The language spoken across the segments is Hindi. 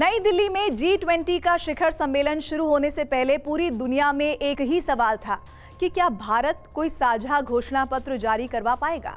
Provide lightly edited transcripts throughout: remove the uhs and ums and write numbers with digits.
नई दिल्ली में G20 का शिखर सम्मेलन शुरू होने से पहले पूरी दुनिया में एक ही सवाल था कि क्या भारत कोई साझा घोषणा पत्र जारी करवा पाएगा।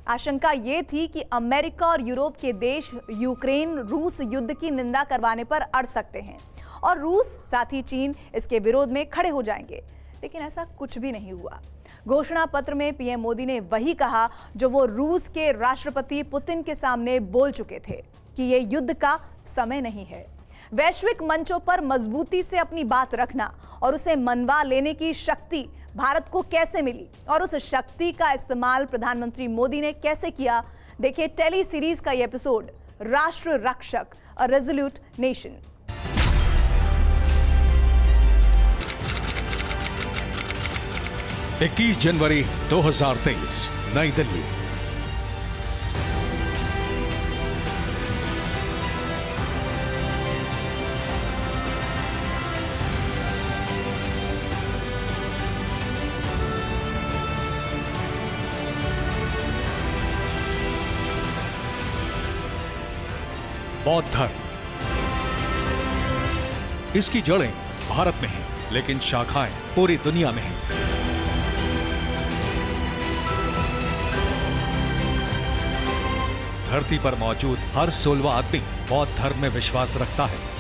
आशंका ये थी कि अमेरिका और यूरोप के देश यूक्रेन रूस युद्ध की निंदा करवाने पर अड़ सकते हैं और रूस साथ ही चीन इसके विरोध में खड़े हो जाएंगे, लेकिन ऐसा कुछ भी नहीं हुआ। घोषणा पत्र में पीएम मोदी ने वही कहा जो वो रूस के राष्ट्रपति पुतिन के सामने बोल चुके थे कि ये युद्ध का समय नहीं है। वैश्विक मंचों पर मजबूती से अपनी बात रखना और उसे मनवा लेने की शक्ति भारत को कैसे मिली और उस शक्ति का इस्तेमाल प्रधानमंत्री मोदी ने कैसे किया, देखिए टेली सीरीज का ये एपिसोड राष्ट्र रक्षक अ रेजोल्यूट नेशन। इक्कीस जनवरी 2023 नई दिल्ली। बौद्ध धर्म, इसकी जड़ें भारत में हैं, लेकिन शाखाएं पूरी दुनिया में हैं। धरती पर मौजूद हर 16वां आदमी बौद्ध धर्म में विश्वास रखता है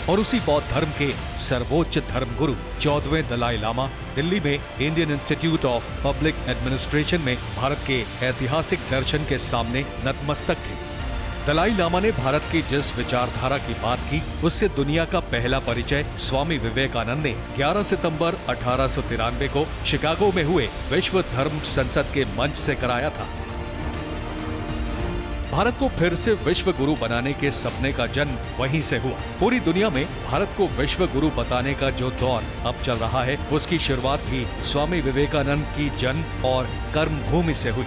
और उसी बौद्ध धर्म के सर्वोच्च धर्मगुरु 14वें दलाई लामा दिल्ली में Indian institute of public administration में भारत के ऐतिहासिक दर्शन के सामने नतमस्तक थे। दलाई लामा ने भारत की जिस विचारधारा की बात की, उससे दुनिया का पहला परिचय स्वामी विवेकानंद ने 11 सितंबर 1893 को शिकागो में हुए विश्व धर्म संसद के मंच से कराया था। भारत को फिर से विश्व गुरु बनाने के सपने का जन्म वहीं से हुआ। पूरी दुनिया में भारत को विश्व गुरु बताने का जो दौर अब चल रहा है, उसकी शुरुआत भी स्वामी विवेकानंद की जन्म और कर्म भूमि से हुई।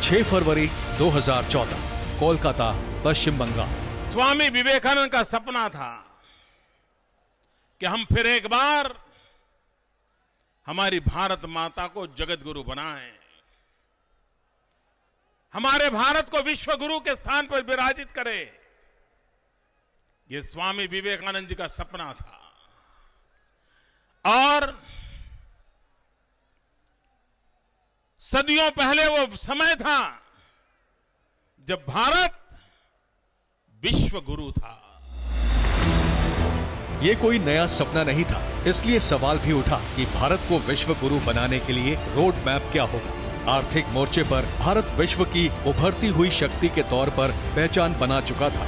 छह फरवरी 2014, कोलकाता, पश्चिम बंगाल। स्वामी विवेकानंद का सपना था कि हम फिर एक बार हमारी भारत माता को जगत गुरु बनाएं, हमारे भारत को विश्व गुरु के स्थान पर विराजित करें। यह स्वामी विवेकानंद जी का सपना था और सदियों पहले वो समय था जब भारत विश्व गुरु था। ये कोई नया सपना नहीं था, इसलिए सवाल भी उठा कि भारत को विश्व गुरु बनाने के लिए रोड मैप क्या होगा। आर्थिक मोर्चे पर भारत विश्व की उभरती हुई शक्ति के तौर पर पहचान बना चुका था।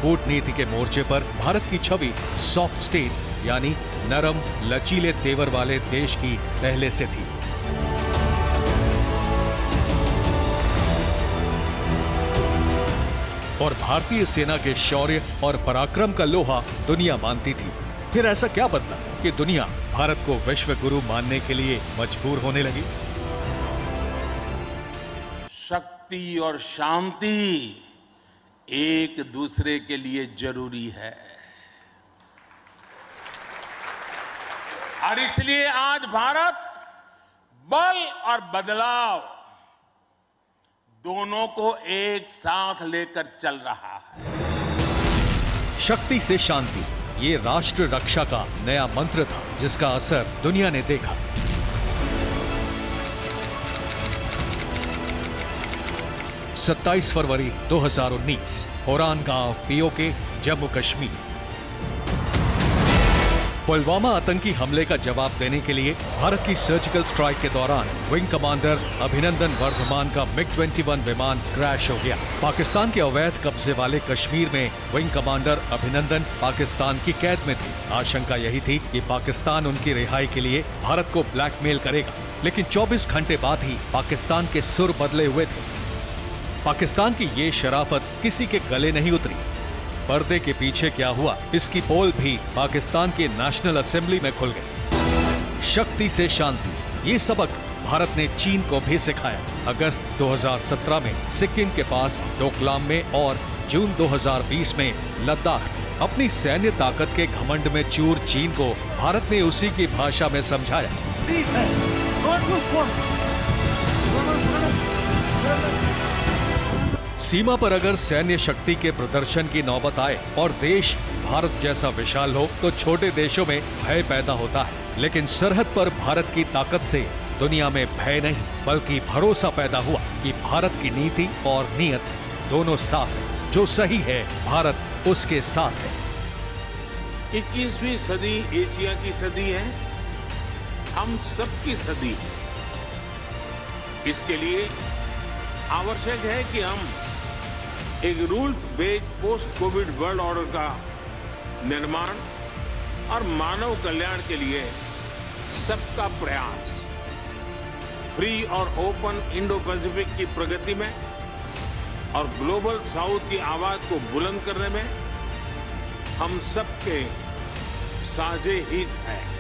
कूटनीति के मोर्चे पर भारत की छवि सॉफ्ट स्टेट यानी नरम लचीले तेवर वाले देश की पहले से थी। और भारतीय सेना के शौर्य और पराक्रम का लोहा दुनिया मानती थी। फिर ऐसा क्या बदला कि दुनिया भारत को विश्व गुरु मानने के लिए मजबूर होने लगी? शक्ति और शांति एक दूसरे के लिए जरूरी है और इसलिए आज भारत बल और बदलाव दोनों को एक साथ लेकर चल रहा है। शक्ति से शांति, ये राष्ट्र रक्षा का नया मंत्र था जिसका असर दुनिया ने देखा। सत्ताईस फरवरी 2019, होरान गांव पीओके, जम्मू कश्मीर। पुलवामा आतंकी हमले का जवाब देने के लिए भारत की सर्जिकल स्ट्राइक के दौरान विंग कमांडर अभिनंदन वर्धमान का MiG-21 विमान क्रैश हो गया। पाकिस्तान के अवैध कब्जे वाले कश्मीर में विंग कमांडर अभिनंदन पाकिस्तान की कैद में थे। आशंका यही थी कि पाकिस्तान उनकी रिहाई के लिए भारत को ब्लैकमेल करेगा, लेकिन 24 घंटे बाद ही पाकिस्तान के सुर बदले हुए थे। पाकिस्तान की ये शराफत किसी के गले नहीं उतरी। पर्दे के पीछे क्या हुआ, इसकी पोल भी पाकिस्तान के नेशनल असेंबली में खुल गई। शक्ति से शांति, ये सबक भारत ने चीन को भी सिखाया। अगस्त 2017 में सिक्किम के पास डोकलाम में और जून 2020 में लद्दाख में अपनी सैन्य ताकत के घमंड में चूर चीन को भारत ने उसी की भाषा में समझाया। Please, don't lose one. सीमा पर अगर सैन्य शक्ति के प्रदर्शन की नौबत आए और देश भारत जैसा विशाल हो तो छोटे देशों में भय पैदा होता है, लेकिन सरहद पर भारत की ताकत से दुनिया में भय नहीं बल्कि भरोसा पैदा हुआ कि भारत की नीति और नीयत दोनों साफ है। जो सही है भारत उसके साथ है। 21वीं सदी एशिया की सदी है, हम सबकी सदी है। इसके लिए आवश्यक है कि हम एक rules based post Covid world order का निर्माण और मानव कल्याण के लिए सबका प्रयास, फ्री और ओपन इंडो पैसिफिक की प्रगति में और ग्लोबल साउथ की आवाज को बुलंद करने में हम सबके साझे हित है।